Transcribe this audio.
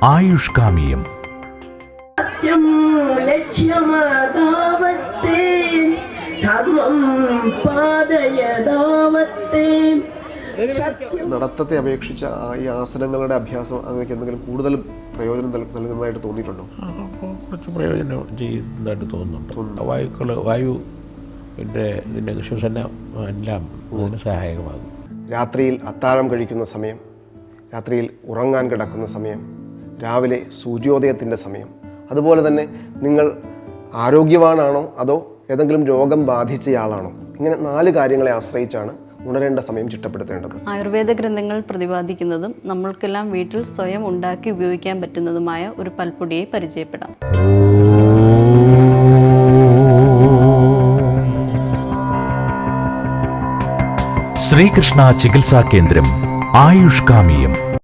ആയുഷ്കാമിയം. നടത്തത്തെ അപേക്ഷിച്ച ഈ ആസനങ്ങളുടെ അഭ്യാസം അങ്ങനെയൊക്കെ എന്തെങ്കിലും കൂടുതൽ പ്രയോജനം നൽകുന്നതായിട്ട് തോന്നിയിട്ടുണ്ടോ? കുറച്ച് പ്രയോജനം ചെയ്യുന്നതായിട്ട് തോന്നുന്നുണ്ട്. വായു ഇതിൻ്റെ ശ്വസന എല്ലാം അതിന് സഹായകമാകും. രാത്രിയിൽ അത്താഴം കഴിക്കുന്ന സമയം, രാത്രിയിൽ ഉറങ്ങാൻ കിടക്കുന്ന സമയം, രാവിലെ സൂര്യോദയത്തിൻ്റെ സമയം, അതുപോലെ തന്നെ നിങ്ങൾ ആരോഗ്യവാനാണോ അതോ ഏതെങ്കിലും രോഗം ബാധിച്ചയാളാണോ, ഇങ്ങനെ 4 കാര്യങ്ങളെ ആശ്രയിച്ചാണ് ഉണരേണ്ട സമയം ചിട്ടപ്പെടുത്തേണ്ടത്. ആയുർവേദ ഗ്രന്ഥങ്ങൾ പ്രതിപാദിക്കുന്നതും നമ്മൾക്കെല്ലാം വീട്ടിൽ സ്വയം ഉണ്ടാക്കി ഉപയോഗിക്കാൻ പറ്റുന്നതുമായ ഒരു പൽപ്പൊടിയെ പരിചയപ്പെടാം. ശ്രീകൃഷ്ണ ചികിത്സാ കേന്ദ്രം ആയുഷ്കാമിയം.